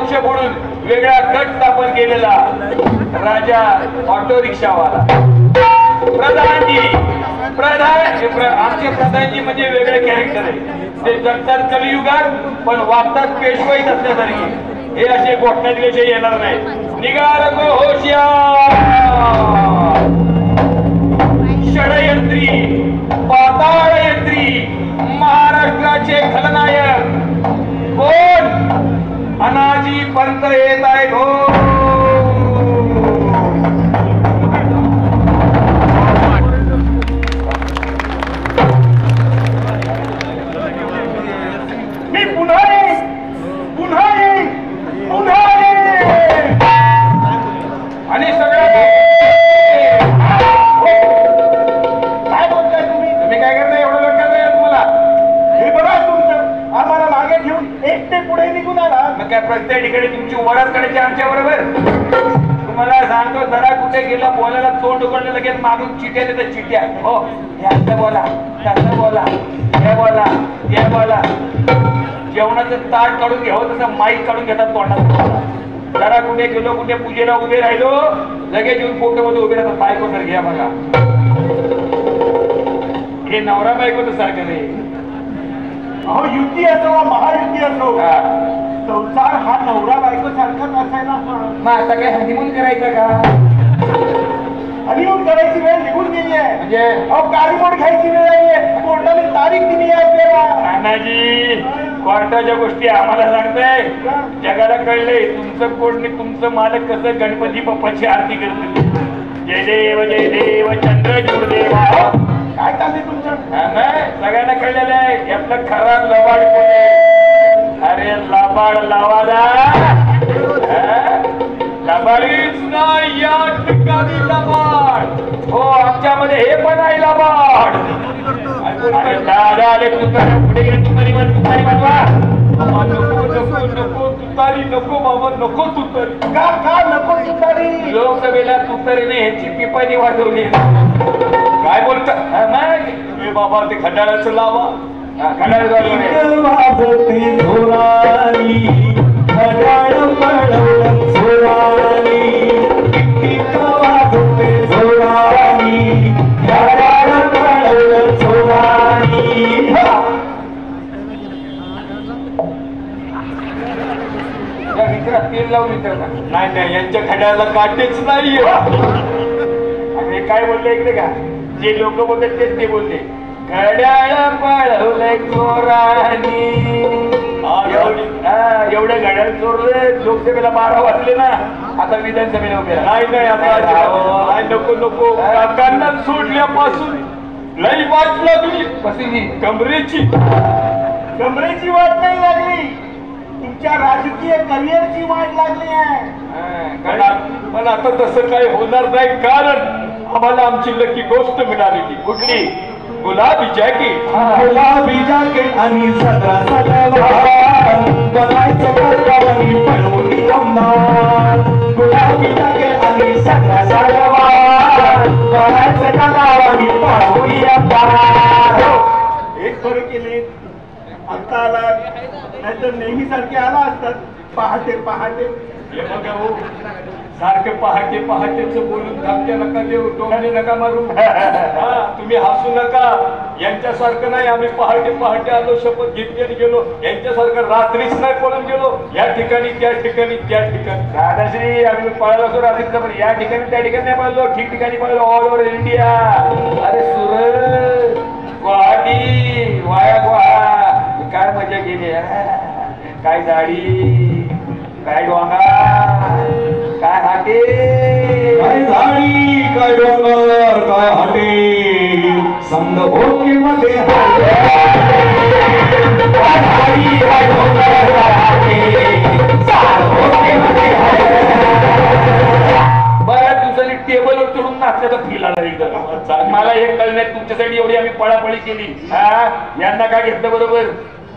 वंश म्हणून वेगळा गट स्थापन केलेला राजा ऑटो रिक्षावाला प्रधानजी आमचे प्रधानजी म्हणजे वेगळे कॅरेक्टर आहे. ते जगतात कलियुगात पण वागतात पेशवाईत असल्यासारखे. हे असे घोषणादिल्याशिवाय येणार नाही. निघाल गो होशियार षडयंत्री पाताळयंत्री महाराष्ट्राचे खलनायक कोण अनाजी पंत येत आहे. हो मी पुन्हा आणि सगळं काय बोलताय तुम्ही काय करताय? एवढं लक्षात आहे तुम्हाला? हे बघा तुमचं आम्हाला मागे ठेवून एकटे पुढे निघून आला. मग काय प्रत्येक ठिकाणी तुमची वरात करायची आमच्या बरोबर? तुम्हाला सांगतो जरा कुठे गेला बोलायला तोंड उघडलं लगेच मागून चिट्या देतात. चिट्या हो हे असं बोला तसं बोला हे बोला ते बोला. जेवणाचं ताट काढून घ्यावं तसं माईक काढून घेतात तोंडात. जरा कुठे गेलो कुठे पूजेला उभे राहिलो लगेच येऊन फोटो मध्ये उभे राहतात. बायको तर घ्या बघा. हे नवरा बायको तर सारखं नाही. अहो युती असो वा महायुती असो संसार हा नवरा बायको सारखाच असायला. मग आता काय हनीमून करायचं का? हनीमून करायची वेळ निघून गेली आहे. म्हणजे अहो काळीमोड घ्यायची वेळ आहे. कोर्टाने तारीख दिली आहे आपल्याला. नानाजी कोर्टाच्या गोष्टी आम्हाला सांगताय. जगाला कळलंय तुमचं कोर्टने तुमचं मालक कसं गणपती बाप्पाची आरती करते. जय देव चंद्र देवा. काय चाललंय तुमचं? सगळ्यांना कळलेलं आहे यातलं खरा लबाड कोण आहे. अरे लबाड लावाला लबाडीच नाही या ठिकाणी लबाड. हो आमच्यामध्ये हे पण आहे लबाड. दादा आले तुतारी पुढे गेले तुतारी बनवा. नको नको नको तुतारी नको बाबा नको तुतारी. का नको तुतारी? लोकसभेला तुतारीने ह्याची पिपाणी वाजवली. काय बोलता बाबा ते खंडाळ्याचं लावा. खंडाळ्याचं वाजते धोरानी खंडाळ पडवलं धोरानी वाजते धोरानी खंडाळ पडवलं धोरानी. तेल लावून विचारता. नाही यांच्या खंडाळ्याला काटेच नाही. आणि काय बोलले इकडे का जे लोक बोलतात तेच ते बोलते. घड्याळ पळवलंय चोरानी. एवढे घड्याळ चोरले. लोकसभेला 12 वाजले ना. आता विधानसभेला उभे नाही आता नको नको. काकांना सोडल्यापासून लई वाट लागली. कसली? कमरेची वाट नाही लागली. तुमच्या राजकीय करिअरची वाट लागली आहे. पण आता तसं काही होणार नाही. कारण आम्हाला आमची लकी गोष्ट मिळालेली. कुठली? गुलाबी जॅकेट. गुलाबी जॅकेट आणि सदरा सलवार बनायचं कर्तव्यानी पळवली अंबार. गुलाबी जॅकेट आणि सदरा सलवार बनायचं कर्तव्यानी पळवली अंबार. एक बरं केले आता आला नाहीतर नेहमी सारखे आला असतात. पहाटे सारखे पहाटेच बोलून धमक्या नका देऊ. टोमणे नका मारू. तुम्ही हसू नका. यांच्यासारखं नाही आम्ही पहाटे आलो शपथ घेतली आणि गेलो. यांच्यासारखं रात्रीच नाही पळून गेलो. या ठिकाणी त्या ठिकाणी दादाश्री आम्ही पळालो असो रात्रीचा. पण या ठिकाणी त्या ठिकाणी नाही पळलो. ठिकठिकाणी पळलो. All over India. अरे सुरत गुवाहाटी वाया काय मजा गेली. काय गाडी काय डोंगा काय हाटे काय झाडी काय डोंगर काय हाटे संग भोकीमध्ये बऱ्याच दिवसांनी टेबलवर चढून नाचल्याचा फील आला एकदम. मला हे कळण्यात तुमच्यासाठी एवढी आम्ही पळापळी केली. यांना काय घेतलं बरोबर?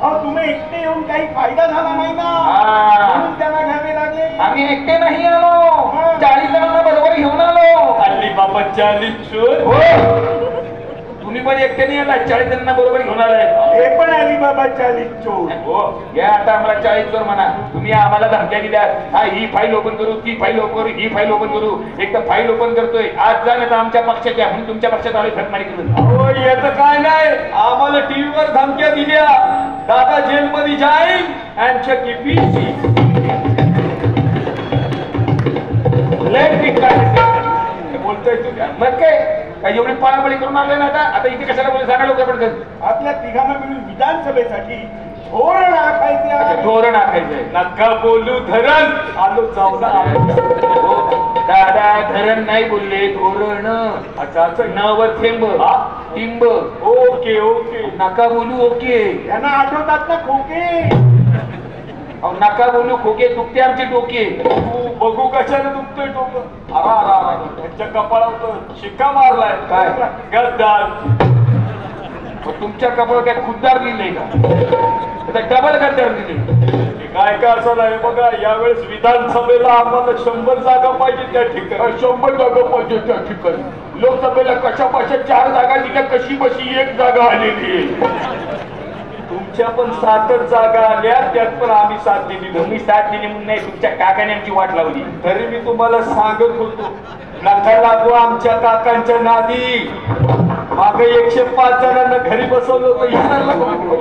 तुम्ही एकटे येऊन काही फायदा झाला नाही ना. म्हणून त्याला घ्यावे लागले. आम्ही एकटे नाही आलो. 40 जणांना बरोबर घेऊन आलो. हल्ली बाबा 40 चोर. तुम्ही पण एकट्याने आला 40 जणांना बरोबर घेऊन आलाय. हे पण अलिबाबा 40 चोर. हो घ्या आता आम्हाला 40 चोर म्हणा. तुम्ही आम्हाला धमक्या दिल्या, हा ही फाईल ओपन करू, ती फाईल ओपन करू, ही फाईल ओपन करू. एक तर फाईल ओपन करतोय आज जा नाही तर आमच्या पक्षाच्या म्हणून तुमच्या पक्षात आलोय फटमारी करून. हो याचं काय नाही, आम्हाला टीव्हीवर धमक्या दिल्या, दादा जेलमध्ये जाईल अँड चेक पीसी. लय पीक काढायचं. बोलतोय तू मग काय एवढी पळापळी करून आले ना आता इथे कशाला बोलले सांगा लोक पडतात. आपल्या तिघांना मिळून विधानसभेसाठी धोरण आखायचे आहे. धोरण आखायचंय. नका बोलू धरण, आलो जाऊ ना. दादा धरण नाही बोलले, धोरण. अच्छा असं न वर थेंब टिंब. Okay okay. नका बोलू ओके. यांना आठवतात ना खोके. अहो नका बोलू खोके, दुखते आमचे डोके. तू बघू कशाने दुखतोय डोकं. अरा त्यांच्या कपाळावर शिक्का मारलाय. काय? गद्दार. तुमच्या कपाळ काय खुद्दार लिहिलंय का? डबल गद्दार लिहिले. काय काय असं नाही बघा, यावेळेस विधानसभेला आम्हाला 100 जागा पाहिजे त्या ठिकाणी. 100 जागा पाहिजे त्या ठिकाणी. लोकसभेला कशापाशा 4 जागा दिल्या, कशी बशी 1 जागा आलेली आहे. तुमच्या पण 7च जागा आल्या, त्यात पण आम्ही साथ दिली. तुम्ही साथ दिली म्हणून नाही, तुमच्या काकाने आमची वाट लावली. तरी मी तुम्हाला सांगत होतो नका लागू आमच्या काकांच्या नादी. मागे 105 जणांना घरी बसवलं होतं, येणार नको.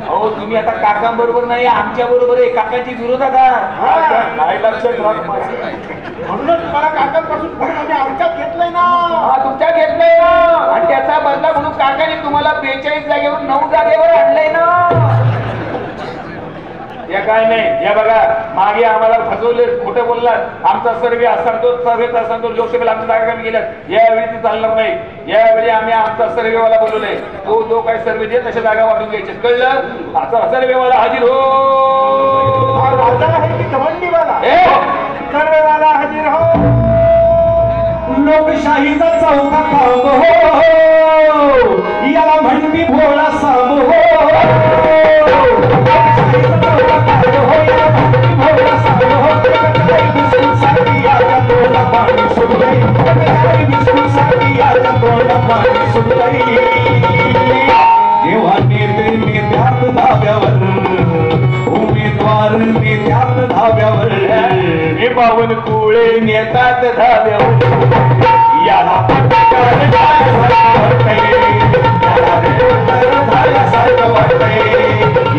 अहो तुम्ही आता काकांबरोबर नाही, आमच्या बरोबर आहे. काकांची विरोधात आहात. नाही लक्षात राहत माझं. म्हणूनच तुम्हाला काकांपासून फोन आम्ही आमच्यात घेतलंय ना. हा तुमच्या घेतलंय ना, आणि त्याचा बदला म्हणून काकाने तुम्हाला 42 जागेवर 9 जागेवर आणलंय ना. या काय नाही, या बघा मागे आम्हाला फसवले, खोटं बोललात. आमचा सर्वे असताना सर्वेचा असताना लोकसभेला आमच्या जागा कमी गेल्यात. यावेळी ते चालणार नाही. यावेळी आम्ही आमचा सर्वेवाला बोलवलाय. तो जो काही सर्वे दे तशा जागा वाढून घ्यायचे, कळलं? आता सर्वेवाला हजर हो. हा राजा आहे की गवंडीवाला? सर्वेवाला हजर हो. लोकशाहीचा चौथा खांब हो, याला म्हणवी भोळा सांब हो. लोकशाहीचा चौथा खांब हो, याला म्हणवी भोळा सांब हो. काही बिस्कुटसाठी याला तोंडा पाणी सुटलंय. काही बिस्कुटसाठी याला तोंडा पाणी सुटलंय. जेव्हा नेत्यात धाब्यावर, उमेदवार नेत्यात धाब्यावर, हे पावन कुळे नेतात धाब्यावर. याला पत्रकार झाल्यासारखं वाटतंय, याला रिपोर्टर झाल्यासारखं वाटतंय,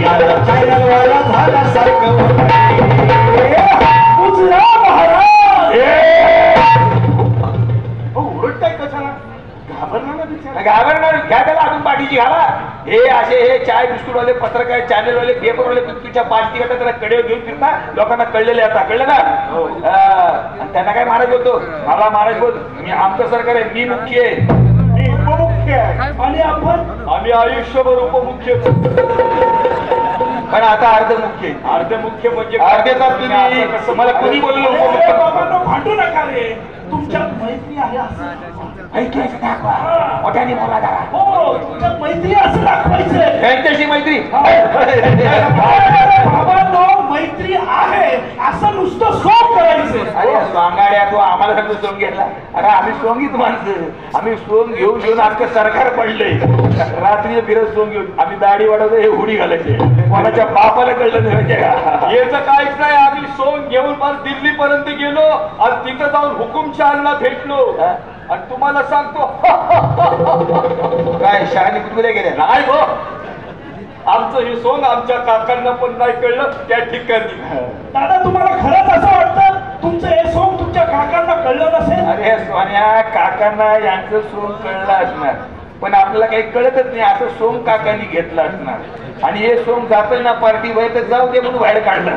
याला चॅनलवाला झाल्यासारखं वाटतंय. उचला महाराज. ओरडताय कशाला? घाबरला ना बिचारा. घाबरणार घ्या त्याला अजून पाठीची घाला. हे असे हे चाय बिस्कुटवाले, पत्रकार, चॅनलवाले, पेपरवाले तुमच्या पाच तिकट त्याला कडे घेऊन फिरता. लोकांना कळलेले आता, कळलं ना? आणि त्यांना काय महाराज बोलतो, मला महाराज बोल. मी आमचं सरकार आहे, मी मुख्य आहे. मी उपमुख्य आहे. आणि आपण आम्ही आयुष्यभर उपमुख्य. पण आता अर्ध मुख्य आहे. अर्धे मुख्य म्हणजे अर्धेचा तुम्ही मला कोणी बोललो उपमुख्य? बाबांनो भांडू नका रे. तुमच्यात मैत्री आहे असं ऐकायचं दाखवा, मोठ्याने बोला जरा. हो, तुमच्यात मैत्री असं दाखवायचंय. त्यांच्याशी मैत्री. बाबांनो मैत्री आहे असं नुसतं सोंग करायचं. अरे सोंगाड्या, तू आम्हाला सांगतो सोंग घेतला. अरे आम्ही सोंगीच माणसं. आम्ही सोंग घेऊन घेऊन आमचं सरकार पडले. रात्री फिरत सोंग घेऊन आम्ही दाढी वाढवतो, हे हुडी घालायचे. कोणाच्या बापाला कळलं नाही याचं काहीच नाही. आम्ही सोंग घेऊन फार दिल्ली पर्यंत गेलो आणि तिथं जाऊन हुकुमशहाला भेटलो. आणि तुम्हाला सांगतो काय शहाणी कुठे गेल्या? नाही हो, आमचं हे सोंग आमच्या काकांना पण नाही कळलं त्या ठिकाणी. दादा तुम्हाला खरंच असं वाटतं तुमचं हे सोंग तुमच्या काकांना कळलं नसेल? अरे सोन्या, काकांना यांचं सोंग कळलं असणार, पण आपल्याला काही कळतच नाही. असं सोंग काकांनी घेतलं असणार आणि हे सोंग जातोय ना पार्टी बाहेर, तर जाऊ दे म्हणून बाहेर काढलं.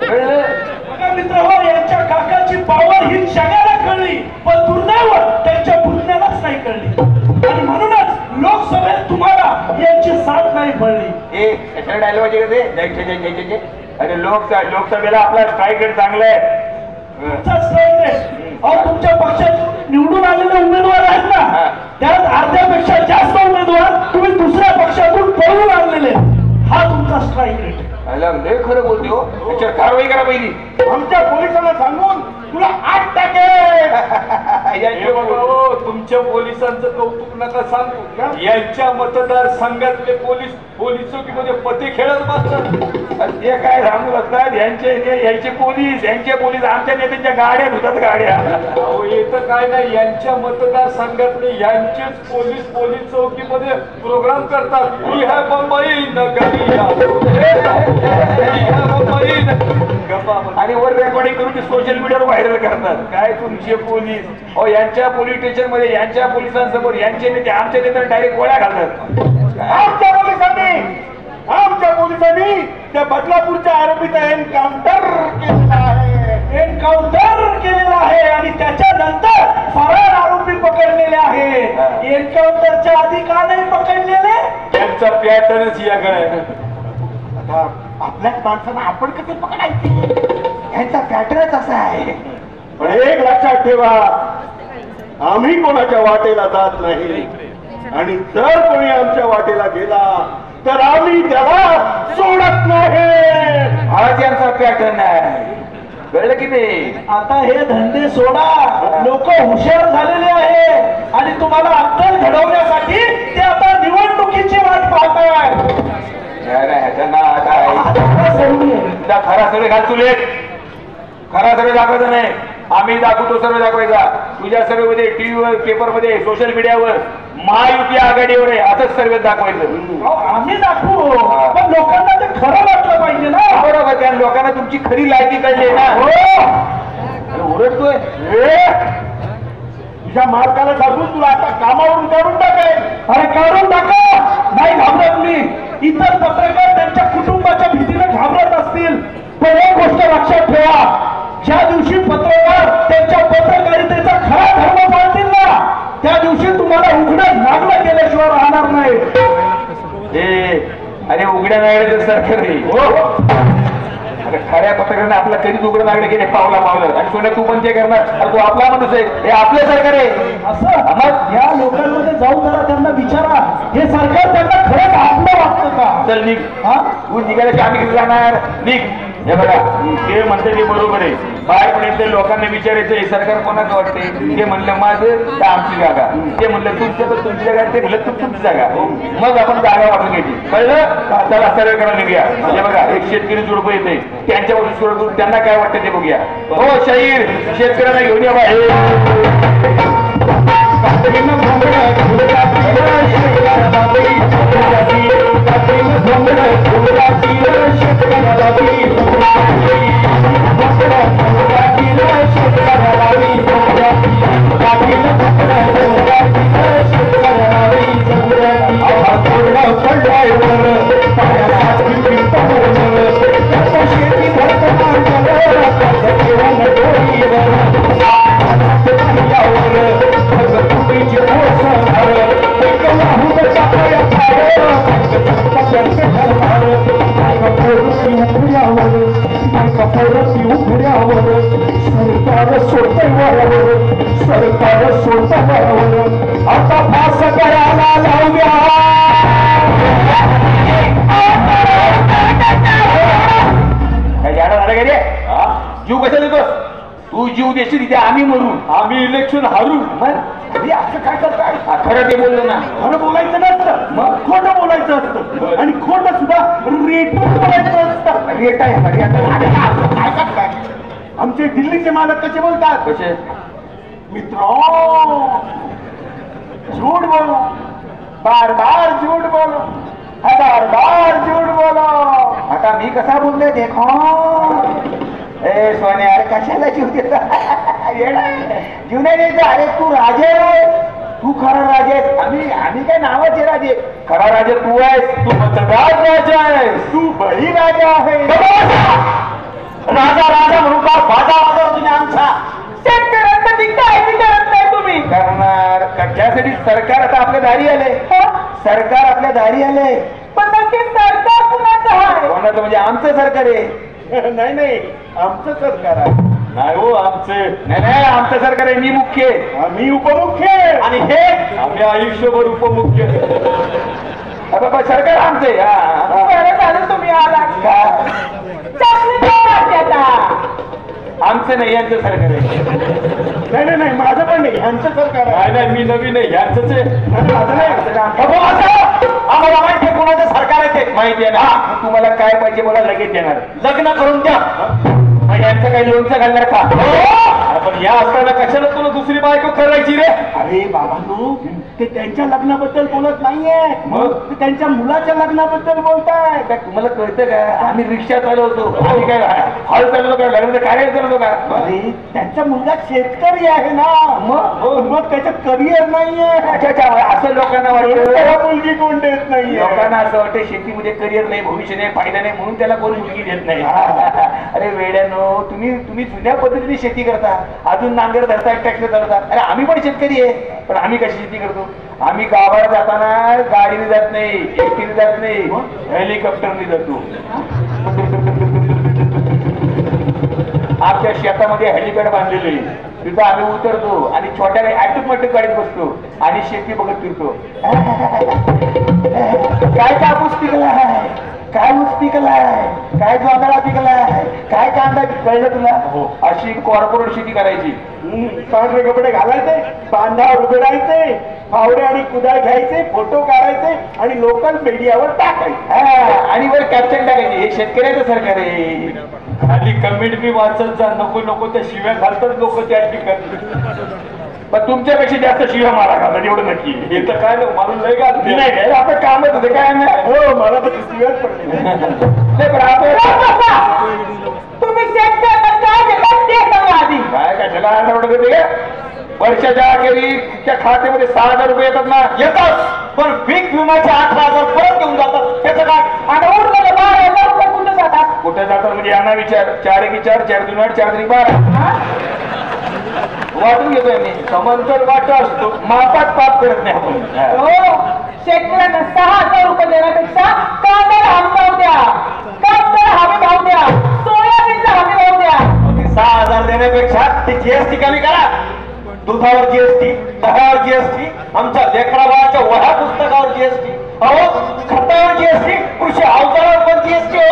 कळलं? बघा मित्र हो, यांच्या काकाची पावर ही जगाला कळली, पण दुर्दैव त्यांच्या पुतण्यालाच नाही कळली. आणि म्हणूनच लोकसभेत तुम्हाला यांची साथ नाही पडली. ए कशाला डायलॉग कसे? अरे लोकसभेला आपला स्ट्राईक रेट चांगला आहे. तुमच्या पक्षात निवडून आलेले उमेदवार आहेत ना, त्यात अर्ध्यापेक्षा जास्त उमेदवार तुम्ही दुसऱ्या पक्षातून पळून आणलेले. हा तुमचा स्ट्राईक रेट. लय खरं बोलते हो. त्याच्यावर कारवाई करा पहिली. आमच्या पोलिसांना सांगून तुला 8 हे बघा हो, तुमच्या पोलिसांचं कौतुक नका सांगू. यांच्या मतदारसंघातले पोलीस चौकीमध्ये पते खेळत बसतात. ते काय सांगू बसतात यांचे पोलीस आमच्या नेत्यांच्या गाड्या धुतात गाड्या. अहो इथं काय नाही, यांच्या मतदारसंघातले यांचेच पोलीस चौकीमध्ये प्रोग्राम करतात. ही है मुंबई नगरी, आणि वर रेकॉर्डिंग करून सोशल मीडियावर व्हायरल करतात. काय तुमचे पोलीस, अहो यांच्या पोलीस स्टेशन मध्ये यांच्या पोलिसांसमोर यांचे नेते आमच्या नेत्यांना डायरेक्ट गोळ्या घालतात. आमच्या पोलिसांनी त्या बदलापूरच्या आरोपीचा एन्काउंटर केलेला आहे आणि त्याच्यानंतर फरार आरोपी पकडलेले आहे. एन्काउंटरच्या आधी का नाही पकडलेले? त्यांचा पॅटर्नच याकडे. आता आपल्याच माणसांना आपण कसे पकडायचे? यांचा पॅटर्नच असा आहे. पण एक लक्षात ठेवा, आम्ही कोणाच्या वाटेला जात नाही आणि जर कोणी आमच्या वाटेला गेला तर आम्ही त्याला सोडत नाही. हा त्यांचा पॅटर्न आहे, कळलं की नाही? आता हे धंदे सोडा. लोक हुशार झालेले आहे आणि तुम्हाला अक्कल घडवण्यासाठी ते आता निवडणुकीची वाट पाहताय. खरा सर्वे घाल तुले, खरा सर्वे दाखवायचा नाही. आम्ही दाखवतो सर्वे दाखवायचा. तुझ्या सर्वेमध्ये टीव्हीवर, पेपरमध्ये, सोशल मीडियावर महायुती आघाडीवर आहे असंच सर्वे दाखवायचं. आम्ही दाखवू, पण लोकांना ते खरं वाटलं पाहिजे ना. बरोबर, त्या लोकांना तुमची खरी लायकी कळली ना. ओरडतोय तुझ्या मालकाला सांगून तुला आता कामावरून काढून टाकेल. अरे काढून टाका, नाही घाबरत मी. इतर पत्रकार त्यांच्या कुटुंबाच्या भीतीने घाबरत असतील, पण एक गोष्ट लक्षात ठेवा, ज्या दिवशी पत्रकार त्यांच्या पत्रकारितेचा खरा धर्म पाळतील ना, त्या दिवशी तुम्हाला उघडं नागलं केल्याशिवाय राहणार नाही. अरे उघड्या नागड्याचं सरकार नाही. खऱ्या पत्रकाराने आपला कधीच उघडं नागडे केले पावला आणि सोन्या तू पण ते करणार. तू आपला माणूस आहे, हे आपलं सरकार आहे. असं मग या लोकांमध्ये जाऊन जरा त्यांना विचारा, हे सरकार त्यांना खरंच आपलं वाटतं का? चल निघ. तू निघायला की आम्ही किती जाणार? निघ. हे बघा, ते म्हणते ते बरोबर आहे. बाहेर पण लोकांना विचारायचं हे सरकार कोणाचं वाटते. ते म्हणलं माझं तर आमची जागा, ते म्हणलं तुमच्या तर तुमची जागा, ते म्हणलं तुमची जागा. मग आपण जागा वाटून घ्यायची. कळलं? त्याला सर्वे करायला निघूया. हे बघा, एक शेतकरी जोडपं येते, त्यांच्यावरून सुरू करून त्यांना काय वाटतं ते बघूया. हो शाहीर, शेतकऱ्यांना घेऊन या बाहेर. सरकार सोडता आता फास करायला लावूया. जीव कशा देतोस तू? जीव देशील तिथे आम्ही मरू, आम्ही इलेक्शन हारू. असं काय करताय? खरं ते बोललं ना. खरं बोलायचं नसतं, मग खोटं बोलायचं असतं. आणि खोटं सुद्धा रेटून बोलायचं असतं. रेट आहे आमचे दिल्लीचे मालक कसे बोलतात? कसे? मित्रों, झूठ बोलो, बार बार झूठ बोलो, हजार बार झूठ बोलो. आता मी कसा बोललोय देखो. ए सोने, अरे कशाला जीव देता? जीव नाही द्यायचा. अरे तू राजे आहे, तू खरा राजे आहेस. आम्ही काय नावाचे राजे? खरा राजे तू आहेस. तू मतदार राजा आहेस. तू बळी राजा आहे. राजा राजा म्हणून का बाजा वाजवला तुम्ही आमचा? शेतकऱ्यांसाठी काय करत नाही तुम्ही? करणार त्यासाठी सरकार आता आपल्या दारी आले. सरकार आपल्या दारी आले. पण नक्की सरकार कुणाचं आहे? कोणाचं म्हणजे आमचं सरकार आहे. नाही, आमचं सरकार आहे. नाही हो आमचे. नाही, आमचं सरकार आहे. मी मुख्य आहे. आम्ही उपमुख्य आणि हे आम्ही आयुष्यभर उपमुख्य. बाबा सरकार आमचं आहे. बरं झालं तुम्ही आला. का? चांगली गाव वाटते आता. आमचं नाही, यांचं सरकार आहे. नाही नाही माझं पण नाही, ह्यांचं सरकार आहे. नाही नाही, मी नवीन आहे, ह्यांचंच आहे. नाही, माझं नाही. आम्हाला माहिती आहे कोणाचं सरकार आहे ते. माहिती आहे ना. तुम्हाला काय पाहिजे मला लगेच देणार. लग्न करून द्या. यांचं काही लोणचं घालणार का? पण या असताना कशाला तुला दुसरी बायको करायची रे? अरे बाबांनो, ते त्यांच्या लग्नाबद्दल बोलत नाहीये, मग? ते त्यांच्या मुलाच्या लग्नाबद्दल बोलताय. काय तुम्हाला कळतं का? आम्ही रिक्षा चालवतो, आम्ही काय हॉल चालवतो का, लग्नाचं कार्य चालवतो का? अरे त्यांचा मुलगा शेतकरी आहे ना, मग त्याचं करिअर नाहीये. अच्छा अच्छा, असं लोकांना वाटतं. त्याला मुलगी कोण देत नाहीये. लोकांना असं वाटतं शेतीमध्ये करिअर नाही, भविष्य नाही, फायदा नाही, म्हणून त्याला कोण मुलगी देत नाही. अरे वेड्यानो, तुम्ही जुन्या पद्धतीने शेती करता, अजून नांगर धरताय, ट्रॅक्टर धरता. अरे आम्ही पण शेतकरी आहे, पण आम्ही कशी शेती करतो? आम्ही गावाला जाताना गाडीने जात नाही, एसटीने जात नाही, हेलिकॉप्टरने जातो. आमच्या शेतामध्ये हेलिपॅड बांधलेले, तिथं आम्ही उतरतो आणि छोट्या ऑटोमॅटिक गाडीत बसतो आणि शेती बघत फिरतो. काय कापूस पिकलाय, काय ऊस पिकलाय, काय जोंधळा पिकलाय, काय कांदा कळलं तुला? अशी कॉर्पोरेट शेती करायची. पांढरे कपडे घालायचे, बांधावर उभे राहायचे, फावडे आणि कुदाळ घ्यायचे, फोटो काढायचे आणि लोकल मीडियावर टाकायचे. आणि वर कॅप्शन टाकायचे. हे शेतकऱ्याचं सरकार आहे. खाली कमेंट बी वाचत जा, नको नको त्या शिव्या घालतात लोक त्या ठिकाणी. पण तुमच्यापेक्षा जास्त शिव्या मारा घालतात, एवढं नक्की. हे तर काय नाही, मारून लय घालते. नाही काय आपलं कामच होतं, काय नाही. हो, मला तर शिव्याच पडली. नाही, पण तुम्ही शेतकऱ्यांना काय देतात ते सांगा आधी. काय कशाला आरडाओरडा करते का? वर्षाच्या अखेरीच्या खात्यामध्ये 6,000 रुपये येतात ना. येतात, पण पीक विम्याचे 18,000 परत घेऊन जातात. त्याचं काय? आणि उरलेले 12,000 रुपये कुठे जातात? कुठे जातात म्हणजे यांना विचार. 4 एकी 4, 4 दूनी 8, 4 त्रिक 12. वाटून घेतोय मी. समांतर वाटा असतो. मापात पाप करत नाही आपण. हो, शेतकऱ्यांना 6,000 रुपये देण्यापेक्षा कांद्याला हमी भाव द्या, कापसाला हमी भाव द्या, सोयाबीनला हमी भाव द्या. 6,000 देण्यापेक्षा ती जीएसटी कमी करा. दुधावर जीएसटी, दह्यावर जीएसटी, आमच्या लेकरा बाळाच्या वह्या पुस्तकावर जीएसटी, अहो खतावर जीएसटी, कृषी अवजारावर पण जीएसटी. हो,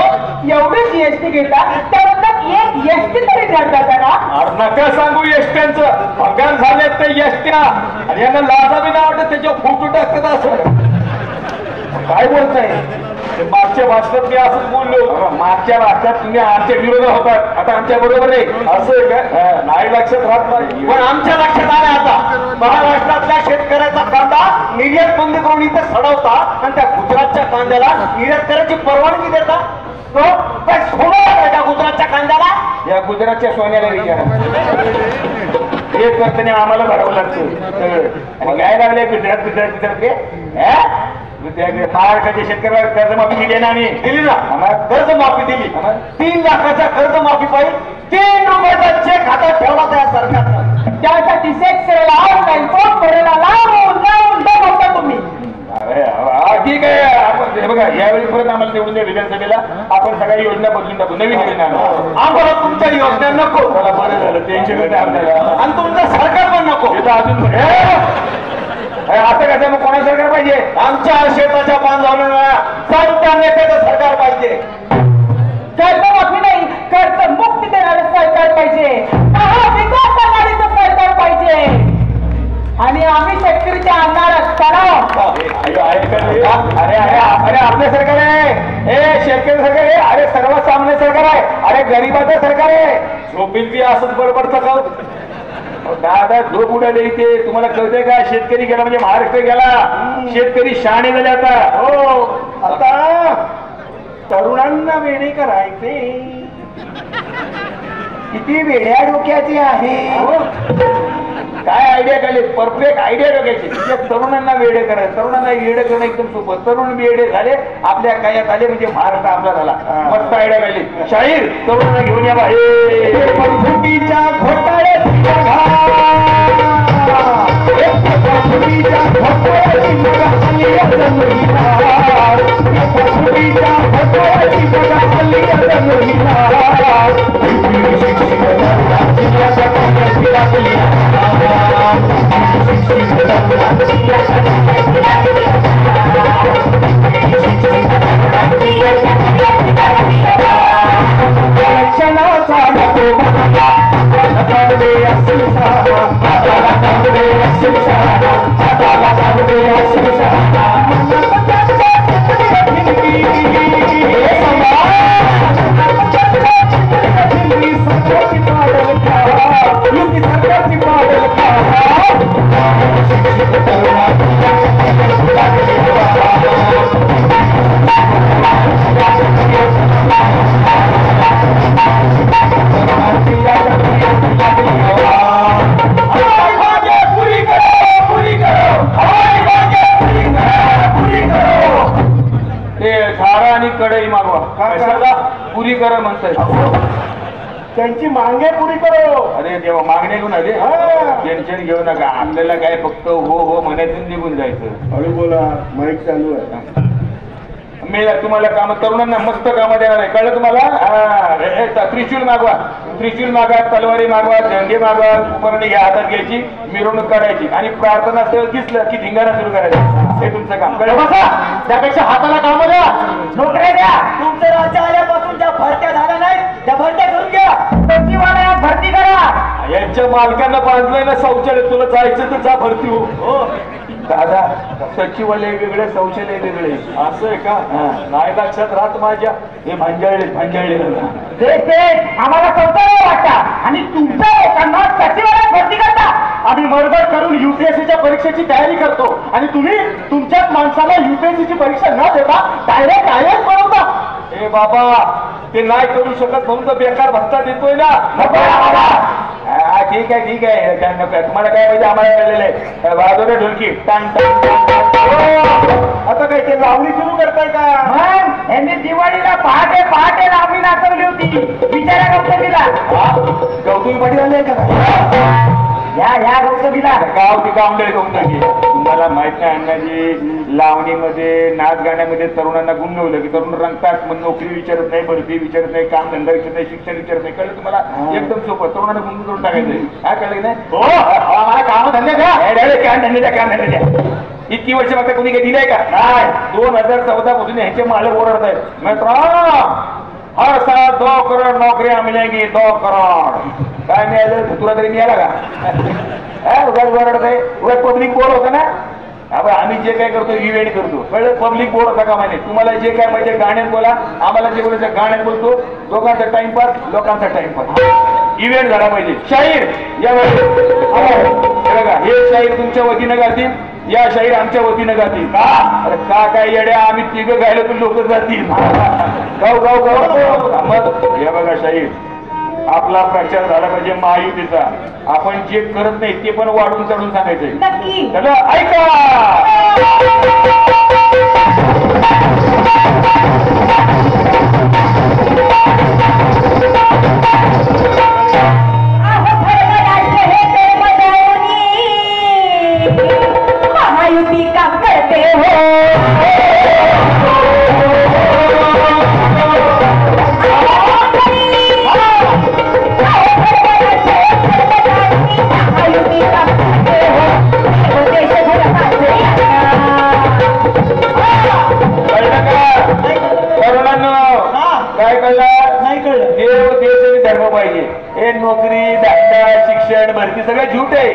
एवढे जीएसटी घेता त्याबद्दल एक एसटी तरी द्यायला जाता का? अरे नका सांगू एसट्यांचं. पगार झाले ते एसट्या आणि यांना लाजा बी नाही वाटत, त्याच्यावर फोटो टाकतात. असं काय बोलताय? मागच्या भाषणात मी असंच बोललो. मागच्या भाषणात तुम्ही आमच्या विरोधात होतात, आता आमच्या बरोबर आहे. असं आहे का? नाही लक्षात राहत नाही, पण आमच्या लक्षात आलं आता. महाराष्ट्रातल्या शेतकऱ्याचा कांदा निर्यात बंद करून इथे सडवता आणि त्या गुजरातच्या कांद्याला निर्यात करायची परवानगी देता. तो काय सोनं त्या गुजरातच्या कांद्याला? या गुजरातच्या सोन्याला विचारा. हे करताना आम्हाला भरावं लागतं सगळं. आणि काय लागले गुजरात महाराष्ट्राच्या शेतकऱ्याला कर्जमाफी दिली ना. आम्ही दिली ना. कर्जमाफी दिली. 3 लाखाच्या कर्जमाफी पाहिजे. 3 रुपयाचा चेक हातात ठेवला त्या सरकारनं. त्यासाठी शेतकऱ्याला ऑनलाईन फॉर्म भरायला लावून दमवता तुम्ही. ठीक आहे. आपण हे बघा, यावेळी परत आम्हाला निवडून द्या विधानसभेला. आपण सगळ्या योजना बदलून टाकू, नवीन योजना. आम्हाला तुमच्या योजना नको. मला बरं झालं, टेन्शन होतं आपल्याला. आणि तुमचं सरकार पण नको. इथं अजून असं कसं? मग कोणा सरकार पाहिजे? आमच्या शेताच्या बांधवांना चालत्या नेत्याचं सरकार पाहिजे. कर्जमाफी नाही, कर्ज मुक्ती देणारं सरकार पाहिजे, महाविकास आघाडीचं सरकार पाहिजे. आणि आम्ही शेतकरीच्या आणणार तणाव. अरे अरे अरे आपलं सरकार आहे हे, शेतकरी सरकार आहे. अरे सर्वसामान्य सरकार आहे. अरे गरिबाचं सरकार आहे. झोपीत बी असंच बडबडतं का? दादा झोप उडाले इथे. तुम्हाला कळतंय का? शेतकरी गेला म्हणजे महाराष्ट्र गेला. शेतकरी शहाणे झाले आता. हो, आता तरुणांना वेडे करायचे. किती वेड्या डोक्याचे आहे. काय आयडिया काढले? परफेक्ट आयडिया डोक्याचे. म्हणजे तरुणांना वेडे करायचं. तरुणांना वेडे करणं एकदम सोपं. तरुण वेडे झाले, आपल्या कायात आले म्हणजे महाराष्ट्र आपला झाला. मस्त आयडिया काढली. शाहीर तरुणांना घेऊन या बाहेर. पंचुकीच्या घोटाळ्याची बघा, पंचुकीच्या घोटाळ्याची बघा, हल्ली आता महिला. पंचुकीच्या घोटाळ्याची बघा, हल्ली आता महिला. क्षणाचा नको कढई मागवा कशाला पुरी करा म्हणताय त्यांची मागणी पुरी करो. अरे देवा मागण्या घेऊन आले टेन्शन घेऊ नका आपल्याला काय फक्त हो हो म्हणायचं निघून जायचं. हळू बोला माईक चालू आहे. मी तुम्हाला काम तरुणांना मस्त काम देणार आहे कळलं तुम्हाला. त्रिशूल मागवा त्रिशूल मागा तलवारी मागवा झंडे मागवा उपकरणे घ्या हातात घ्यायची मिरवणूक करायची आणि प्रार्थना स्थळ दिसलं की धिंगाणा सुरू करायचं. हे तुमचं काम कळलं बसा. त्यापेक्षा हाताला काम द्या नोकऱ्या द्या. तुमचं राज्य आल्यापासून ज्या भरत्या झाल्या नाहीत त्या भरत्या करून घ्या. सचिवालयात भरती करा. यांच्या मालकांना बांधलंय ना शौचालय तुला जायचं तर जा भरती हो. दादा सचिवालय वेगळे शौचालय वेगळे असं आहे का नाही लक्षात राहत माझ्या. हे भांजाळले आम्हाला शौचालय वाटता आणि तुमच्या लोकांना सचिवालयात भरती करता. आम्ही मरगट करून युपीएससीच्या परीक्षेची तयारी करतो आणि तुम्ही तुमच्याच माणसाला युपीएससीची परीक्षा न देता डायरेक्ट आयएस बनवता. ए बाबा ते नाही करू शकत म्हणून तर बेकार भत्ता देतोय ना. ठीक आहे तुम्हाला काय पाहिजे आम्हाला कळलेलं आहे. वाजवणे ढोलकी टांग आता काय ते लावणी सुरू करताय का. यांनी दिवाळीला पहाटे पहाटे लावणी नाचवली होती विचारा गौतमीला. गौतमी पाटील आले का या गौतमीला गावठी कामडे गौतमी. तुम्हाला माहित नाही अण्णाजी लावणीमध्ये नाच गाण्यामध्ये तरुणांना गुंगवलं की तरुण रंगतात मग नोकरी विचारत नाही भरती विचारत नाही काम धंदा विचारत नाही शिक्षण विचारत नाही. कळलं तुम्हाला एकदम सोपं तरुणांना गुंग करून टाकायचं. काय कळलं की नाही. मला काम धंदे द्या काम धंदे द्या काम धंदे द्या. इतकी वर्ष बघता कोणी काही दिलंय का नाही. 2014 पासून ह्याचे मालक ओरडत आहेत मित्र हर साल 2 करोड नौकऱ्या मिळेगी 2 करोड. काय मिळालं तुला तरी मिळाला का उगाच ओरडत आहे. उगाच पब्लिक बोर्ड होतं ना. आम्ही जे काय करतो इव्हेंट करतो कळलं पब्लिक बोर्ड होता का माहिती. तुम्हाला जे काय पाहिजे गाण्यात बोला आम्हाला जे बोलायचं गाण्यात बोलतो. दोघांचा टाइमपास लोकांचा टाइमपास इव्हेंट झाला पाहिजे. शाहीर या बघा हे शाहीर तुमच्या वतीनं गातील या शाहीर आमच्या वतीनं गातील का. अरे का काय येड्या आम्ही तिघं गायलो तर लोक जातील. गाव गाव गाव मग हे बघा शाहीर आपला प्रचार झाला पाहिजे महायुतीचा. आपण जे करत नाही ते पण वाढून चढून सांगायचंय. नक्की चला ऐका महायुती काम करते हो. काय कळलं नाही कळलं. देव देश आणि धर्म पाहिजे. हे नोकरी धंदा शिक्षण भरती सगळं झूट आहे.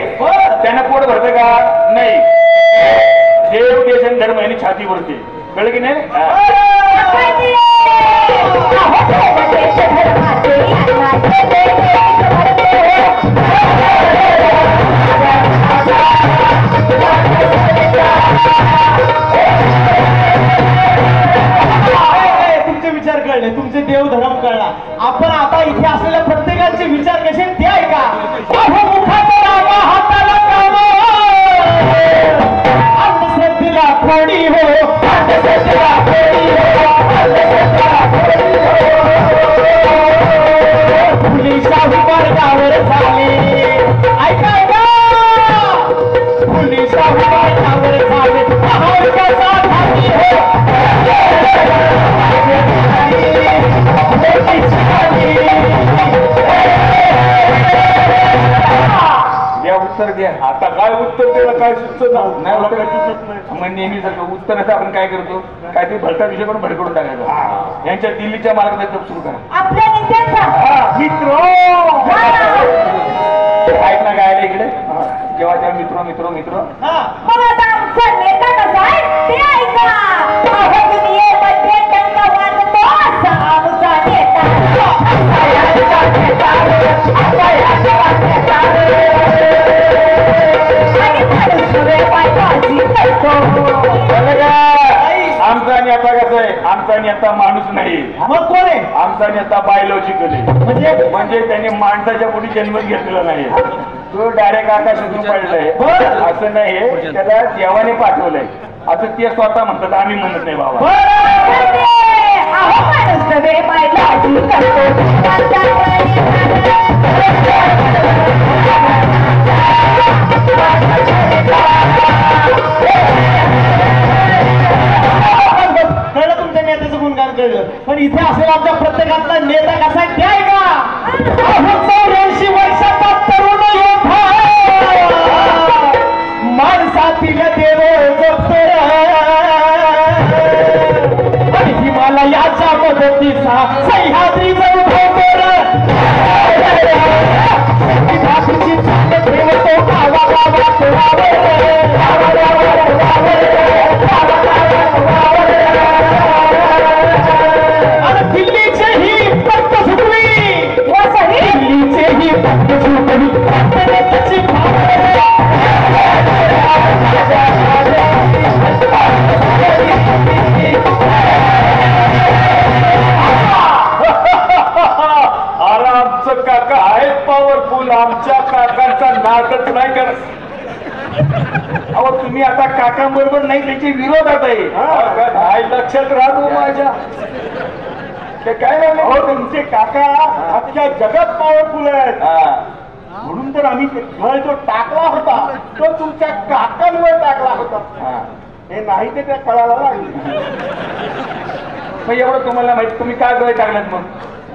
त्यांना पोट भरतं का नाही. देव देश आणि धर्म यांनी छाती भरते. कळलं की नाही. तुमचे विचार कळले तुमचे देव धर्म कळला. आपण आता इथे असलेल्या प्रत्येकाचे विचार कसे ते ऐका. हाताला काम अंधश्रद्धेला खोडी हो. पोलिसा मार्गावर झाले ऐका पोलिसा मार्गावर झाले द्या उत्तर द्या. आता काय उत्तर द्यायला काय सुचत नाही उत्तर मग नेहमी सगळं उत्तराचं आपण काय करतो काहीतरी भलता विषय पण भडकडून टाकायचा. यांच्या दिल्लीच्या मार्गाने सुरू करा. आपल्या नेत्यांचा मित्र ऐक ना गायला इकडे जेव्हा जेव्हा मित्र मग आता आमचा नेता कसा आहे ते ऐका. अहो दुनियेमध्ये टंका वाजतो असा आमचा नेता. आणि माणूस नव्हे पायबाजी करतो. आमचा नेता कसं आहे आमचा नेता माणूस नाही मग कोण आहे? आमचा नेता बायोलॉजिकल आहे म्हणजे त्याने माणसाच्या पुढे जन्म घेतलेला नाही तो डायरेक्ट आकाशातून पडलाय असं नाही त्याला देवाने पाठवलंय असं ते स्वतः म्हणतात आम्ही म्हणत नाही बाबा अहो माणूस नव्हे पायबाजी कळलं तुमच्या नेत्याचं गुणगान कळलं पण इथे असेल आमच्या प्रत्येकातला नेता कसा आहे ते आहे का? 84 वर्षाचा तरुण योद्धा माणसातील देव जपतो आणि हिमालयाच्या मदतीचा सह्याद्री ठेवतो दिल्लीचे ही भक्त सुटली दिल्लीचे ही भक्त सुटली त्याची अरे आमचं काका आहेत पॉवरफुल आमच्या काकांचा नाटक नाही करत. अहो तुम्ही आता काकांबरोबर नाही त्याच्या विरोधात आहे काय लक्षात राहतो माझ्या ते काय झालं अहो तुमचे काका अख्ख्या जगात पॉवरफुल आहेत हा. म्हणून तर आम्ही ते घर जो टाकला होता तो तुमच्या काकांवर टाकला होता हा. हे नाही ते त्या कळायला लागले मग एवढं तुम्हाला माहिती तुम्ही काय गळ टाकलात मग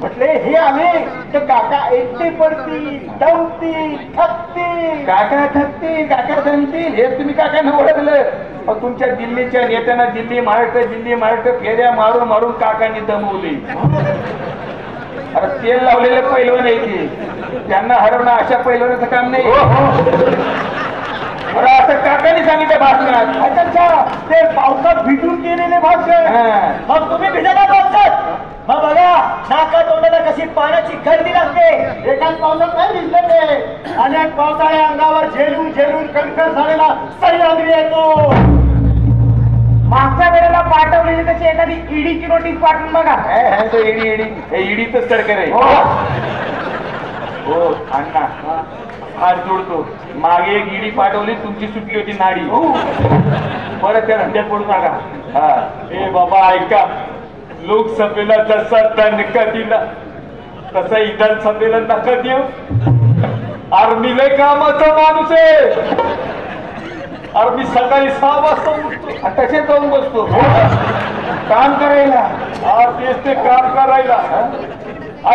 म्हटले हे आले तर काका एकटे पडतील दमतील थकतील काका थकतील काका जमतील हे तुम्ही काकांना ओळखलं अहो, तुमच्या दिल्लीच्या नेत्यांना दिल्ली महाराष्ट्र फेऱ्या मारून मारून काकांनी दमवली अरे तेल लावलेले पैलवान आहे ते त्यांना हरवणं अशा पैलवानाचं काम नाही अरे असं काकांनी सांगितलं भाषणात अच्छा ते पावसात भिजून गेलेले भाषण हा. मग तुम्ही भिजायला पावसात मग बघा नाका तोंडाला कशी पाण्याची गर्दी लागते. एकाच पावसात नाही भिजले ते अनेक पावसाळ्या अंगावर झेलून झेलून कणकण झालेला सह्याद्री येतो. मागच्या वेळेला पाठवलेली तशी एखादी ईडीची नोटीस पाठवून बघा. ईडीच सरकार आहे हो अण्णा हात जोडतो मागे एक ईडी पाठवली तुमची सुटली होती नाडी परत त्या धंद्यात पडू नका हा. ए बाबा ऐका लोकसभेला जसा दणका दिला तसा विधानसभेला नका देऊ. आर्मी लय कामाचा माणूस आहे. आर्मी सकाळी 6 वाजता उठतो तसेच जाऊन बसतो काम करायला तेच ते काम करायला.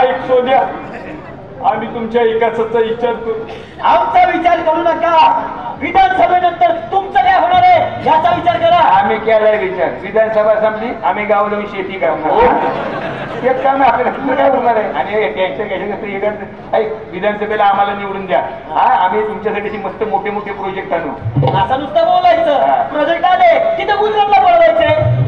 ऐक सोन्या आम्ही तुमच्या विकासाचा विचार करू. आमचा विचार करू नका. विधानसभेनंतर तुमचं काय होणार आहे याचा विचार करा. आम्ही केलाय विचार विधानसभा संपली आम्ही गाव जाऊन शेती करणार तेच काम आहे आपल्याला दुसरं काय होणार आहे आणि टॅक्सर घ्यायचं विधानसभेला आम्हाला निवडून द्या हा आम्ही तुमच्यासाठी मस्त मोठे मोठे प्रोजेक्ट आणू असं नुसतं बोलायचं. प्रोजेक्ट आले तिथे गुजरातला पळवायचे.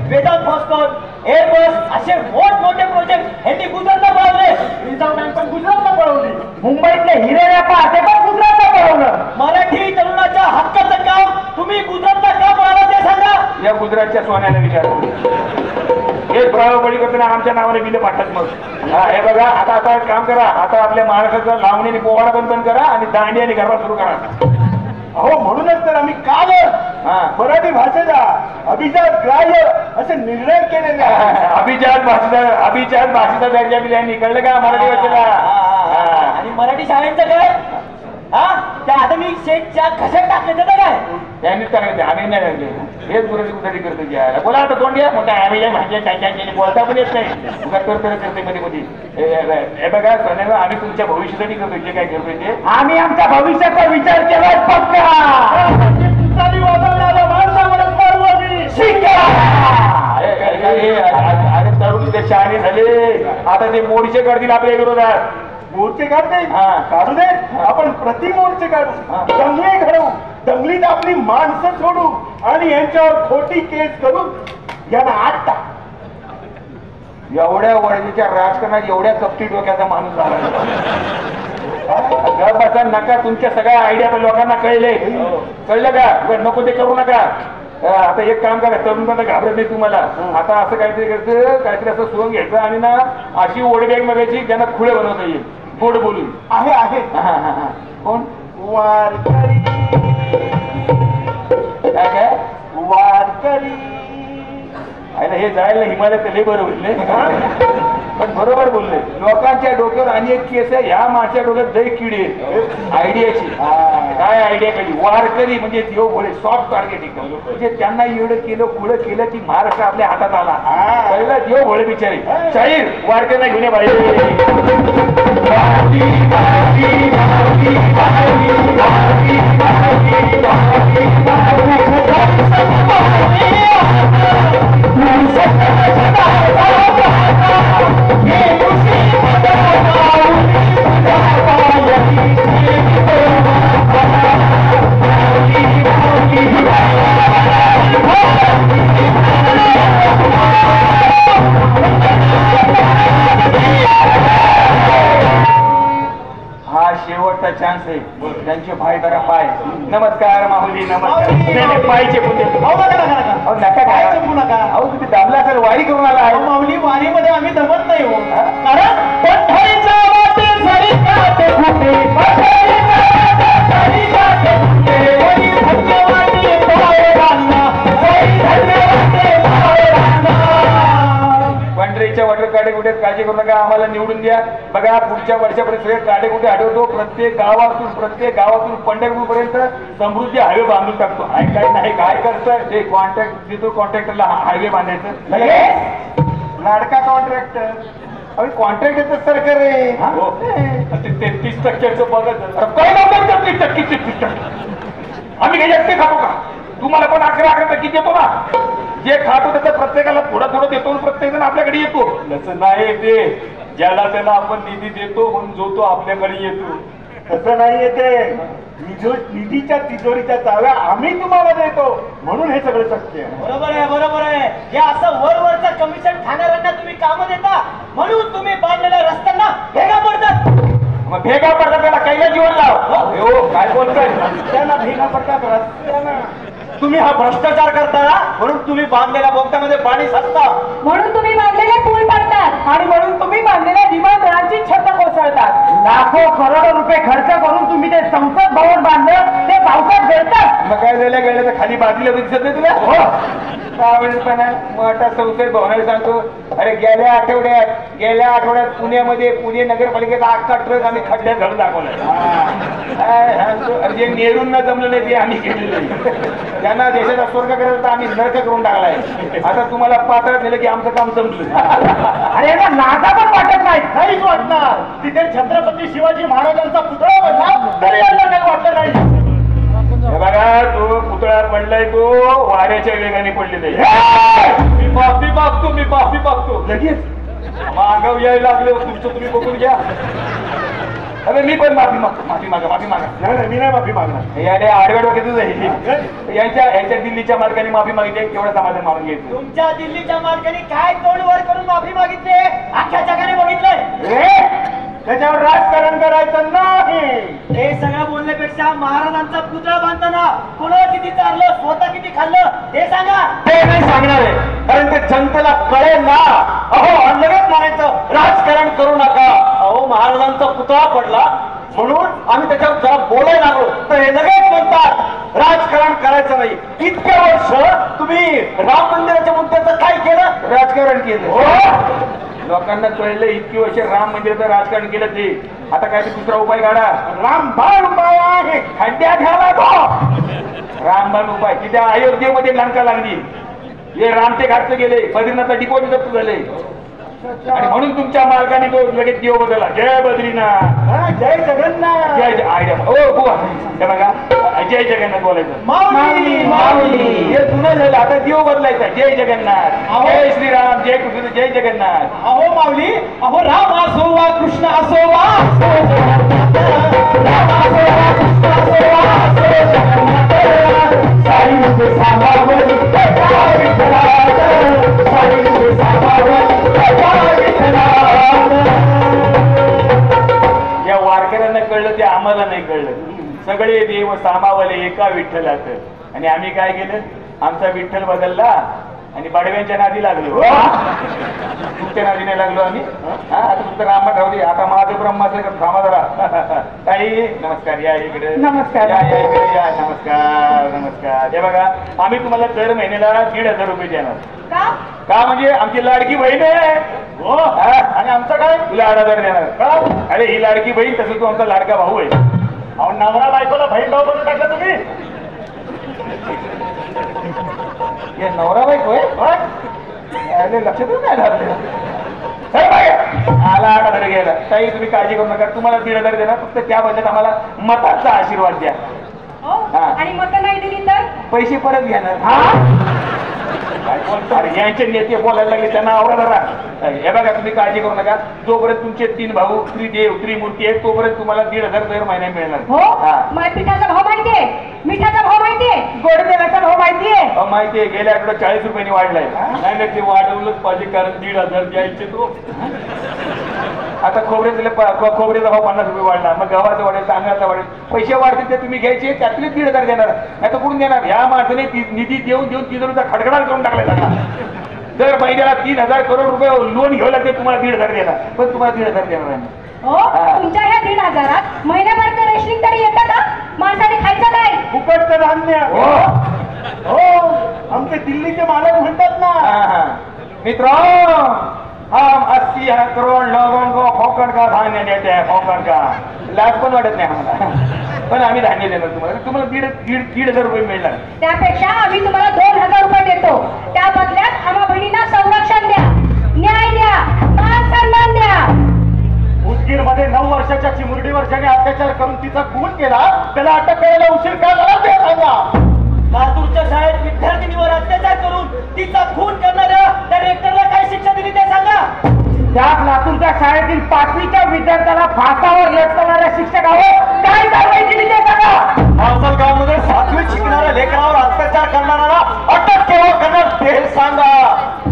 वेदांत फॉस्कॉन एअरबस असे मोठमोठे प्रोजेक्ट ह्यांनी गुजरातला पळवले. रिझर्व्ह बँक पण गुजरातला पळवली. मुंबईतले हिरे व्यापार ते पण गुजरातला पळवलं. मराठी तरुणाच्या हक्काचं काम तुम्ही गुजरातला का पळवलं ते सांगा. या गुजरातच्या सोन्याला विचारतो हे प्रभावबळी करताना आमच्या नावाने बिलं पाठवत मग हा हे बघा आता आता काम करा आता आपल्या महाराष्ट्राचा लावणी पोवाडा बंद करा आणि दांडी आणि गरबा सुरू करा. अहो म्हणूनच तर आम्ही काल हा. मराठी भाषेचा अभिजात ग्राह्य असे निर्णय केलेले आहे. अभिजात भाषेचा दर्जा दिला कळलं का मराठी भाषेला हा. आणि मराठी शाळेचं काय हा त्या आधुनिक शेठच्या कशात टाकले ते काय त्यांनीच करायचं आम्ही नाही लागले हेच गुरुजी करतो घ्यायला बोला आता तोंड या मोठ्या आम्ही भाषे बोलता पण येत नाही तुला करते मध्ये मध्ये हे बघा सोन्या आम्ही तुमच्या भविष्यासाठी करतोय जे काय करतोय ते आम्ही आमच्या भविष्याचा विचार केला अरे तरुण ते शहाणे झाले आता ते मोडीचे करतील आपल्या विरोधात मोर्चे काढते हा. काढू दे आपण प्रति मोर्चे काढू दंगली घडवू दंगलीत आपली माणसं सोडू आणि यांच्यावर खोटी केस करून यांना आत टाक. एवढ्या वडीच्या राजकारणात एवढ्या कपटी डोक्याचा माणूस झाला बसा नका. तुमच्या सगळ्या आयडिया पण लोकांना कळले कळलं का बरं, नको ते करू नका. आता एक काम करा तरुण पण घाबरत नाही तुम्हाला. आता असं काहीतरी करायचं काहीतरी असं सोंग घ्यायचं आणि ना अशी ओढबॅग मागायची ज्यांना खुळे बनवता येईल गोड बोलून. आहे आहे कोण वारकरी काय काय वारकरी आयला हे जायला हिमालयात लय बरं बोलले पण बरोबर बोलले. लोकांच्या डोक्यावर आणि एक केस आहे ह्या माझ्या डोक्यात लय किडी आयडियाची. काय आयडिया केली वारकरी म्हणजे देव भोळे सॉफ्ट टार्गेटिंग म्हणजे त्यांना एवढं केलं पुढं केलं की महाराष्ट्र आपल्या हातात आला. पहिला देव भोळे बिचारी शाहीर वारकऱ्यांना घेऊन हा शेवटचा चान्स आहे. त्यांचे भाई जरा पाय नमस्कार माहुली नमस्कार पायचे पुणे नका काय जमू नका. अहो तुम्ही दाबला सर वारी करून आला आहे. माऊली वारीमध्ये आम्ही दमत नाही हो कारण पंढरीच्या वाटे झरी जाते कुठे, पंढरीच्या वाटे झरी जाते कुठे, वरी धन्यवादी पावलांना, वरी धन्यवादी पावलांना. पंढरीच्या वॉटर काटेकुटे काळजी करू नका. आम्हाला निवडून द्या. बघा पुढच्या वर्षापर्यंत सगळे काटेकुटे हटवतो. प्रत्येक गावातून पंढरपूरपर्यंत समृद्धी हायवे बांधून टाकतो. काय नाही काय करतोय ते कॉन्ट्रॅक्ट देतो कॉन्ट्रॅक्टरला हायवे बांधायचं लाडका कॉन्ट्रॅक्टर अरे कॉन्ट्रॅक्ट येतं सरकार आहे. हो. ते 33% बघत काय नव्हतं 33%. आम्ही काही जास्त खातो का? तुम्हाला पण 11% देतो ना. जे खातो त्याचं प्रत्येकाला थोडं देतो प्रत्येक जण आपल्याकडे येतो. तसं नाही ते ज्याला त्याला आपण निधी देतो म्हणून जो तो आपल्याकडे येतो. तसं नाहीये ते निधीच्या तिजोरीच्या चाव्या आम्ही तुम्हाला देतो म्हणून हे सगळं शक्य आहे. बरोबर आहे. हे असं वरवरचं कमिशन खाणाऱ्यांना तुम्ही कामं देता म्हणून तुम्ही बांधलेल्या रस्त्यांना भेगा पडतात. मग भेगा पडतात त्याला कैला जीवन लाव. हो काय बोलतोय त्यांना भेगा पडतात रस्त्यानं. तुम्ही हा भ्रष्टाचार करता ना म्हणून तुम्ही बांधलेल्या बोगद्यामध्ये पाणी साचता म्हणून तुम्ही बांधलेले पूल पडतात आणि म्हणून तुम्ही बांधलेल्या विमानतळाची छत कोसळतात. लाखो करोडो रुपये खर्च करून तुम्ही ते संसद भवन बांधलं ते पावसात गळतात. मग काय झालं गेलं तर खाली बाजूला दिसत नाही तुला. पण मोठा संसद भवनाला सांगतो अरे गेल्या आठवड्यात पुणे नगरपालिकेचा अख्खा ट्रक आम्ही खड्ड्यात घालून दाखवलाय. जे नेहरूंना जमलं नाही ते आम्ही केलेलं. त्यांना देशाचा स्वर्ग करायचा तर आम्ही नरक करून टाकलाय. आता तुम्हाला पात्रात नेलं की आमचं काम संपलं. अरे यांना लाजा पण वाटत नाहीच वाटणार. तिथे छत्रपती शिवाजी महाराजांचा पुतळा बनला तरी यांना काही वाटत नाही. बघा तो पुतळा पडलाय तो वाऱ्याच्या वेगाने पडलेला मी माफी मागतो लगेच मागव यायला लागले तुमचं तुम्ही बघून घ्या. अरे मी पण माफी मागा. नाही मी नाही माफी मागणार. याने आडव्या डोक्यातच आहे. यांच्या दिल्लीच्या मालकाने माफी मागितली केवढं समाधान मानून घ्यायचं. तुमच्या दिल्लीच्या मालकाने काय तोंड वर करून माफी मागितली अख्ख्या जगाने बघितलंय. त्याच्यावर राजकारण करायचं नाही. हे सगळं बोलण्यापेक्षा महाराजांचा पुतळा बांधताना कोणाला किती चारलं स्वतः किती खाल्लं हे सांगा. ते नाही सांगणार आहे कारण ते जनतेला कळेल ना. अहो लगेच म्हणायचं राजकारण करू नका. अहो महाराजांचा पुतळा पडला म्हणून आम्ही त्याच्यावर जरा बोलायला लागलो तर हे लगेच म्हणतात राजकारण करायचं नाही. इतक्या वर्ष तुम्ही राम मंदिराच्या मुद्द्याचं काय केलं? राजकारण केलं. लोकांना कळलं इतकी वर्ष राम मंदिराचं राजकारण केलं ते. आता काय दुसरा उपाय काढा. रामबाण उपाय आहे. खड्ड्यात घाला तो रामबाण उपाय. की त्या अयोध्येमध्ये लंका लागली. हे रामटे घातले गेले. बद्रीनाथचा डिपॉझिट जप्त झाले आणि म्हणून तुमच्या मालकाने तो लगेच देव बदलला. जय बद्रीनाथ जय जगन्नाथ. जय आयडिया. हो बुवा हे बघा जय जगन्नाथ बोलायचं. माऊली हे जुनं झालं, आता देव बदलायचा. जय जगन्नाथ, जय श्रीराम, जय कृष्ण, जय जगन्नाथ. अहो माऊली, अहो राम असो वा कृष्ण असो वा राम असो वा कृष्ण असो वा साई मध्ये सामावली त्या विठ्ठलात, साई मध्ये सामावली त्या विठ्ठलात. या वारकऱ्यांना कळलं, ते आम्हाला नाही कळलं. सगळे देव सामावले एका विठ्ठलात. आणि आम्ही काय केलं, आमचा विठ्ठल बदलला आणि बडव्यांच्या नादी लागलो. तुमच्या नादी नाही लागलो आम्ही. हा, आता तुमचं रामात राहू दे. आता माझं ब्रह्माचं थांबा जरा. ताई नमस्कार, या इकडे. नमस्कार. या इकडे या. नमस्कार नमस्कार. हे बघा, आम्ही तुम्हाला दर महिन्याला 1,500 रुपये देणार. का का म्हणजे आमची लाडकी बहीण आहे. हो. आणि आमचं काय, तुला 8,000 देणार. का? अरे ही लाडकी बहीण, तसं तू आमचा लाडका भाऊ आहे. अहो नवरा बायकोला बहीण भाऊ बनवून टाकलं तुम्ही. हे नवरा बायको आहे. लक्षात नाही आलं. आला 8,000 घ्यायला. ताई तुम्ही काळजी करू नका, तुम्हाला 1,500 देणार. फक्त त्या बदल्यात आम्हाला मताचा आशीर्वाद द्या. हो हा. आणि मत नाही दिली तर पैसे परत घेणार. काय बोलता रे? यांचे नेते बोलायला लागले, त्यांना आवरा जरा. हे बघा, तुम्ही काळजी करू नका. जोपर्यंत तुमचे 3 भाऊ त्रिदेव त्रिमूर्ती आहेत, तोपर्यंत तुम्हाला 1,500 दर महिना मिळणार. हो मला पिठाचा भाव माहितीये, मिठाचा भाव माहितीये, गोड तेलाचा भाव माहितीये. माहितीये, गेल्या आठवड्यात 40 रुपयांनी वाढलाय. नाही नाही, ते वाढवलंच पाहिजे, कारण 1,500 द्यायचे तो. आता खोबऱ्याचा भाव 50 रुपये वाढला. मग गव्हाचा वाढेल, तांदळाचा वाढेल. पैसे वाढतील ते तुम्ही घ्यायचे, त्यातले 1,500 देणार. नाही तर कुठून देणार? ह्या माणसाने निधी देऊन देऊन 3,000 खडखडाट करून टाकलाय सगळा. दर महिन्याला 3,000 करोड रुपये लोन घ्यावं लागते, तुम्हाला 1,500 देणार. पण तुम्हाला 1,500 देणार आहे. हो तुमच्या ह्या 1,500 महिन्याभरचं रेशनिंग तरी येतं का? माणसाने खायचं काय? फुकटचं धान्य. हो, आमचे दिल्लीचे मालक म्हणतात ना, मित्रों, हम 80 करोड़ लोगों को फोकट का धान्य देते हैं. फोकट का लाज पण वाटत नाही आम्हाला, पण आम्ही धान्य देणार तुम्हाला. तुम्हाला 1,500 रुपये मिळणार. त्यापेक्षा आम्ही तुम्हाला 2,000 रुपये देतो. त्या बदल्यात आम्हा बहिणींना संरक्षण द्या, न्याय द्या, मान सन्मान द्या. उदगीर मध्ये 9 वर्षाच्या चिमुरडीवर ज्याने अत्याचार करून तिचा खून केला, त्याला अटक करायला उशीर का झाला ते सांगा. लातूरच्या शाळेत विद्यार्थिनीवर अत्याचार करून तिचा खून करणाऱ्या त्या रेक्टरला काय शिक्षा दिली ते सांगा. त्या लातूरच्या शाळेतील 5वीच्या विद्यार्थ्याला फासावर लटकवणाऱ्या शिक्षकावर काय कारवाई केली ते सांगा. माणसालगावमध्ये 7वीत शिकणाऱ्या लेकरावर अत्याचार करणाऱ्याला अटक केव्हा करणार ते सांगा.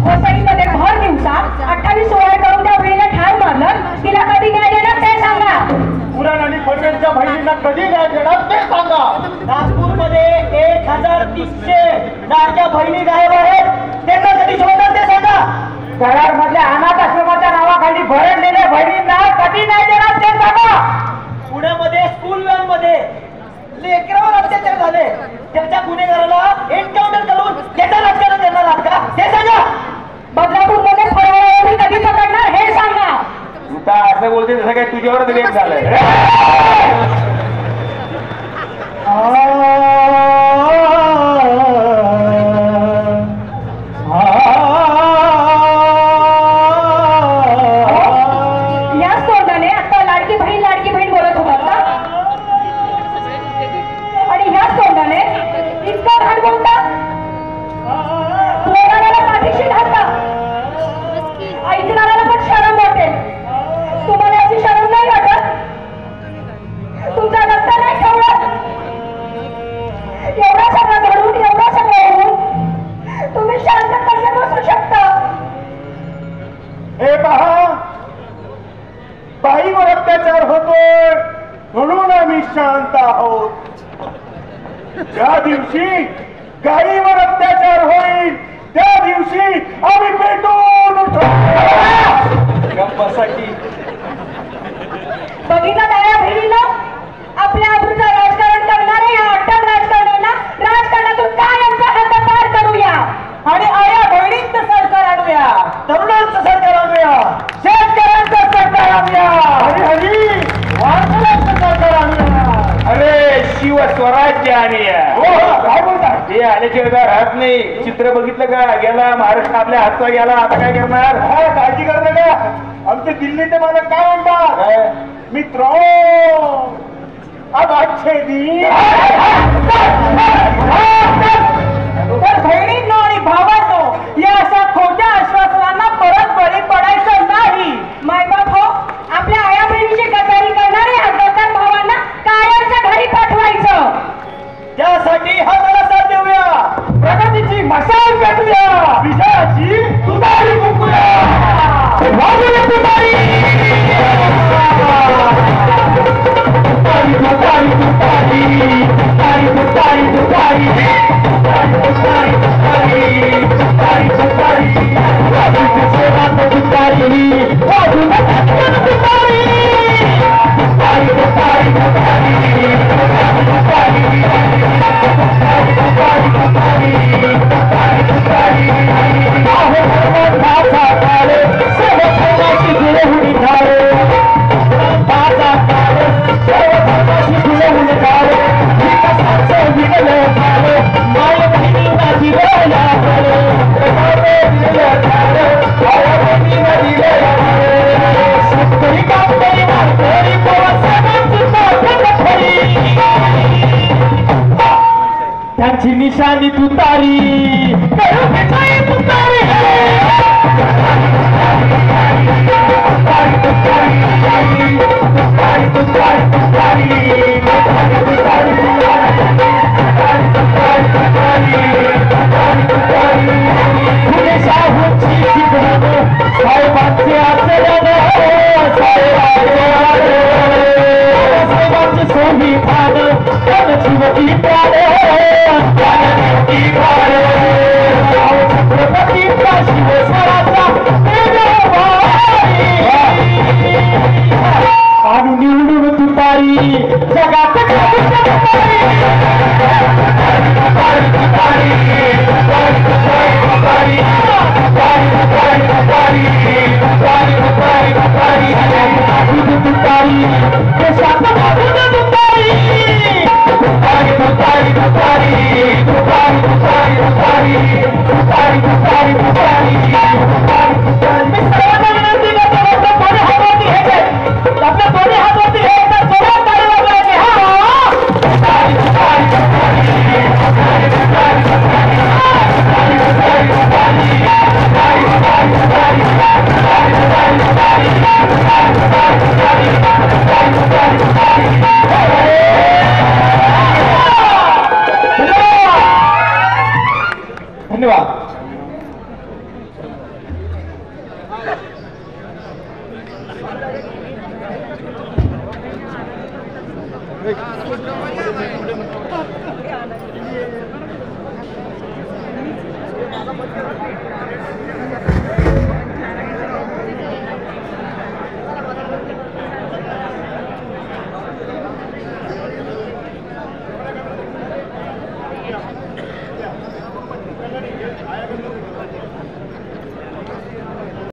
वसईमध्ये भर दिवसात 28 ओळ करून त्या मुलीला ठार मारलं, तिला कधी न्याय देणार ते सांगा. पुराण आणि पनवेलच्या बहिणींना कधी न्याय देणार ते सांगा. नागपूरमध्ये 1,300 लाडक्या बहिणी गायब आहेत, त्यांना कधी शोधणार ते सांगा. कराडमधल्या अनाथ आश्रमाच्या नावाखाली भरडलेल्या बहिणींना कधी नाही देणार ते सांगा. पुण्यामध्ये स्कूल व्हॅन मध्ये लेकरावर अत्याचार झाले, त्याच्या गुन्हेगाराला एन्काउंटर करून त्याचा राजकारण करणार आहात का ते सांगा. बदलापूरमध्ये फरवरी कधी पकडणार हे सांगा. तू तर असं बोलते जसं काय तुझ्यावरच रेप झालंय. याच तोंडाने आता लाडकी बहीण बोलत होतात ना, आणि ह्याच तोंडाने इतकं घाण बोलतात. बोलणाऱ्याला पाठीशी घालता, ऐकणाऱ्याला पण शरम वाटेल. तुम्हाला याची शरम नाही वाटत? तुमचा रक्त नाही खवळत? एवढा सगळं घडून, एवढा सगळं होऊन तुम्ही शांत कसे बसू शकता? हे पहा, बाईवर अत्याचार होतोय म्हणून आम्ही शांत आहोत. ज्या दिवशी गाईवर अत्याचार होईल त्या दिवशी आम्ही पेटून उठू. गप्पासाठी बघितलं त्या बहिणीला, आपल्या आबरूचं राजकारण करणारे या अट्टल राजकारण्यांना राजकारणातून काय आमचा हातापार करूया आणि आया बहिणींचं सरकार आणूया, तरुणांचं सरकार आणूया, शेतकऱ्यांचं सरकार आणूया, हरी वारकऱ्यांचं सरकार आणूया. अरे शिव स्वराज्य आणूया. काय बोलता? हे आल्याशिवाय राहत नाही. चित्र बघितलं का? गेला महाराष्ट्र आपल्या हातचा गेला, आता काय करणार? काळजी करता का? आमचे दिल्लीचे मालक काय म्हणतात? मित्रो, अब अच्छे दिन तुतारी करू विजयी तुतारी पुणे शाहूची शिकवण साहेबांचे आचरण साहेबांचे संविधान जनजीवती प्राण छत्रपतींचा शिवस्वराचा आणून निवडून तुतारी जगात आपल्या दोन्ही हातवरती घ्यायचा जोरात ताली वाजवायची धन्यवाद. Hey.